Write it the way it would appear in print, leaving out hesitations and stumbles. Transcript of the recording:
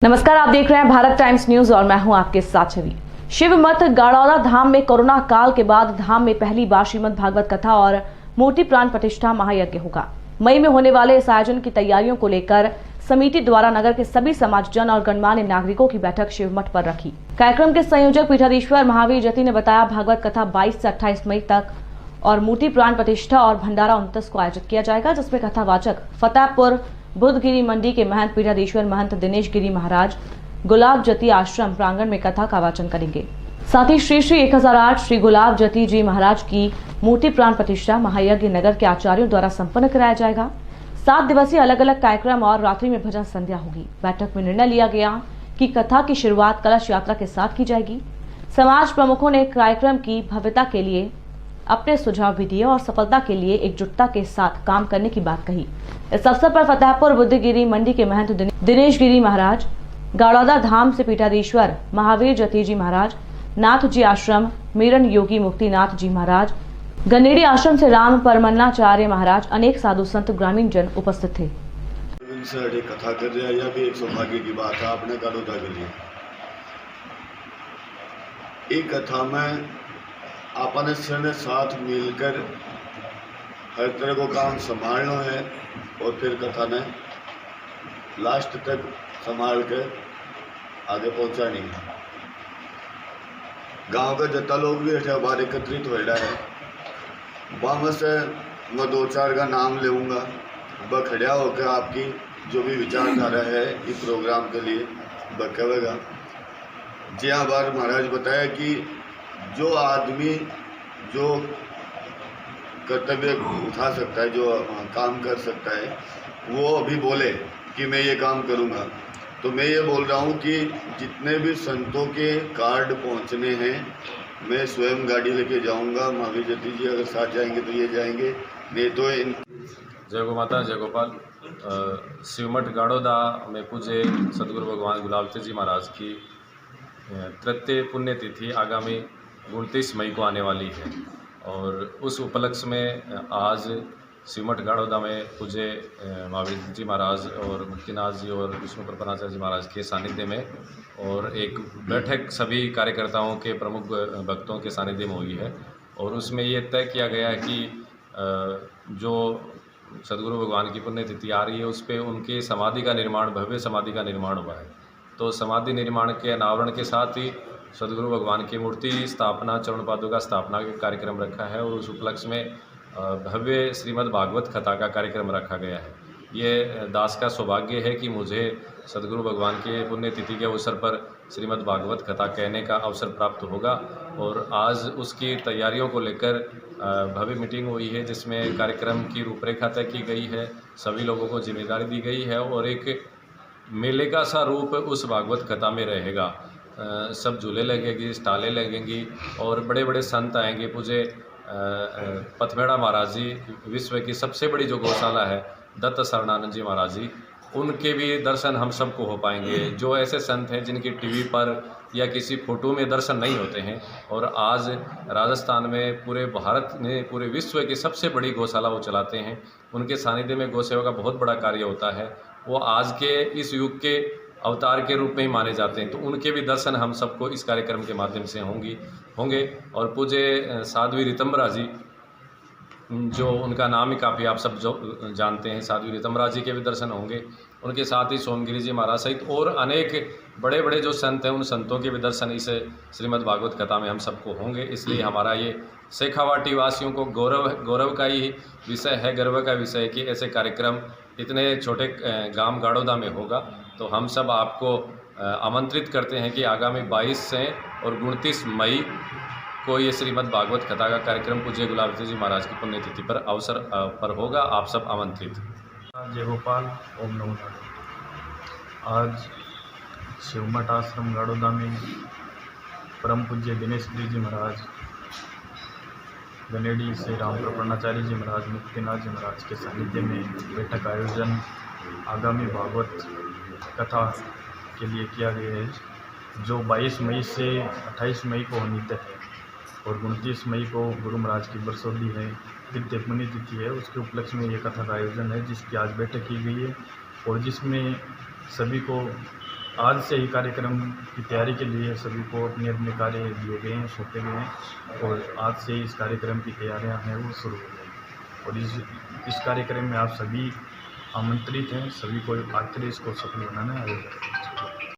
नमस्कार, आप देख रहे हैं भारत टाइम्स न्यूज और मैं हूं आपके साथ छवि। शिव मठ गाड़ौदा धाम में कोरोना काल के बाद धाम में पहली बार श्रीमद् भागवत कथा और मूर्ति प्राण प्रतिष्ठा महायज्ञ होगा। मई में होने वाले इस आयोजन की तैयारियों को लेकर समिति द्वारा नगर के सभी समाजजन और गणमान्य नागरिकों की बैठक शिव मठ पर रखी। कार्यक्रम के संयोजक पीठाधीश्वर महावीर जति ने बताया, भागवत कथा 22 से 28 मई तक और मूर्ति प्राण प्रतिष्ठा और भंडारा 29 को आयोजित किया जाएगा, जिसमें कथावाचक फतेहपुर बुद्धगिरी मंडी के महंत पीठाधीश्वर महंत दिनेश गिरी महाराज गुलाब जति आश्रम प्रांगण में कथा का वाचन करेंगे। साथ ही श्री 1008 श्री गुलाब जति जी महाराज की मूर्ति प्राण प्रतिष्ठा महायज्ञ नगर के आचार्यों द्वारा संपन्न कराया जाएगा। 7 दिवसीय अलग अलग कार्यक्रम और रात्रि में भजन संध्या होगी। बैठक में निर्णय लिया गया कि कथा की शुरुआत कलश यात्रा के साथ की जाएगी। समाज प्रमुखों ने कार्यक्रम की भव्यता के लिए अपने सुझाव भी दिए और सफलता के लिए एकजुटता के साथ काम करने की बात कही। इस अवसर पर फतेहपुर बुद्धगिरी मंडी के महंत दिनेश गिरी महाराज, गाड़ौदा धाम से पीठाधीश्वर महावीर जति जी महाराज, नाथ जी आश्रम मीरन योगी मुक्तिनाथ जी महाराज, गनेड़ी आश्रम से राम परमन्नाचार्य महाराज, अनेक साधु संत ग्रामीण जन उपस्थित थे। इनसे कथा कर रहे हैं, यह भी एक सौभाग्य की बात है आपने गाड़ौदा के लिए। एक कथा में आपने ने साथ मिलकर हर तरह को काम संभालना है और फिर कथा ने लास्ट तक संभाल कर आगे पहुंचानी है। गांव के जितना लोग भी ऐसे बाहर एकत्रित हो रहा है, वहाँ से मैं 2-4 का नाम लेऊंगा। वह खड़ा होकर आपकी जो भी विचारधारा है इस प्रोग्राम के लिए वह कहेगा। जी हाँ, बार महाराज बताया कि जो आदमी जो कर्तव्य उठा सकता है, जो काम कर सकता है, वो अभी बोले कि मैं ये काम करूँगा। तो मैं ये बोल रहा हूँ कि जितने भी संतों के कार्ड पहुँचने हैं, मैं स्वयं गाड़ी लेके जाऊँगा। महावीर जति जी अगर साथ जाएंगे तो ये जाएंगे, नहीं तो इन। जय गो माता, जय गोपाल। शिवमठ गाड़ौदा में पूजे सदगुरु भगवान गुलाब जी महाराज की तृतीय पुण्यतिथि आगामी 29 मई को आने वाली है और उस उपलक्ष्य में आज शिवमठ गाड़ौदा में पूजे महावीर जी महाराज और मुक्तिनाथ जी और विष्णु परमन्नाचार्य जी महाराज के सानिध्य में और एक बैठक सभी कार्यकर्ताओं के प्रमुख भक्तों के सानिध्य में हुई है। और उसमें ये तय किया गया है कि जो सदगुरु भगवान की पुण्यतिथि आ रही है उस पर उनके समाधि का निर्माण, भव्य समाधि का निर्माण हुआ है। तो समाधि निर्माण के अनावरण के साथ ही सदगुरु भगवान की मूर्ति स्थापना, चरण पादुका स्थापना का कार्यक्रम रखा है और उस उपलक्ष्य में भव्य श्रीमद् भागवत कथा का कार्यक्रम रखा गया है। ये दास का सौभाग्य है कि मुझे सदगुरु भगवान के पुण्यतिथि के अवसर पर श्रीमद् भागवत कथा कहने का अवसर प्राप्त होगा और आज उसकी तैयारियों को लेकर भव्य मीटिंग हुई है, जिसमें कार्यक्रम की रूपरेखा तय की गई है। सभी लोगों को जिम्मेदारी दी गई है और एक मेले का सा रूप उस भागवत कथा में रहेगा। सब झूले लगेंगी, स्टालें लगेंगी और बड़े बड़े संत आएंगे। पूजे पथमेड़ा महाराज जी, विश्व की सबसे बड़ी जो गौशाला है दत्त शरणानंद जी महाराज जी, उनके भी दर्शन हम सबको हो पाएंगे। जो ऐसे संत हैं जिनकी टीवी पर या किसी फोटो में दर्शन नहीं होते हैं और आज राजस्थान में, पूरे भारत में, पूरे विश्व की सबसे बड़ी गौशाला वो चलाते हैं, उनके सानिध्य में गौ सेवा का बहुत बड़ा कार्य होता है। वो आज के इस युग के अवतार के रूप में ही माने जाते हैं, तो उनके भी दर्शन हम सबको इस कार्यक्रम के माध्यम से होंगे। और पूज्य साध्वी ऋतंबरा जी, जो उनका नाम ही काफ़ी आप सब जो जानते हैं, साध्वी ऋतंबरा जी के भी दर्शन होंगे। उनके साथ ही सोमगिरी जी महाराज सहित और अनेक बड़े बड़े जो संत हैं, उन संतों के भी दर्शन इस श्रीमद् भागवत कथा में हम सबको होंगे। इसलिए हमारा ये शेखावाटी वासियों को गौरव का ही विषय है, गर्व का विषय है कि ऐसे कार्यक्रम इतने छोटे गांव गाड़ौदा में होगा। तो हम सब आपको आमंत्रित करते हैं कि आगामी 22 से और 29 मई को ये श्रीमद् भागवत कथा का कार्यक्रम पूज्य गुलाब जी महाराज की पुण्यतिथि पर अवसर पर होगा। आप सब आमंत्रित। जय गोपाल, ओम नमो नारायण। आज शिवमठ आश्रम गाड़ौदा में परम पूज्य दिनेश गिरी जी महाराज, गनेड़ी से राम परमन्नाचार्य जी महाराज, मुक्तिनाथ जी महाराज के सानिध्य में बैठक आयोजन आगामी भागवत कथा के लिए किया गया है, जो 22 मई से 28 मई को होनी तय है और 29 मई को गुरु महाराज की बरसोली है, तृतीय पुण्यतिथि है। उसके उपलक्ष्य में ये कथा का आयोजन है, जिसकी आज बैठक की गई है और जिसमें सभी को आज से ही कार्यक्रम की तैयारी के लिए सभी को अपने अपने कार्य दिए गए हैं, सौंपे गए हैं और आज से ही इस कार्यक्रम की तैयारियां हैं वो शुरू हो गई। और इस कार्यक्रम में आप सभी आमंत्रित हैं, सभी को आकर इसको सफल बनाना है।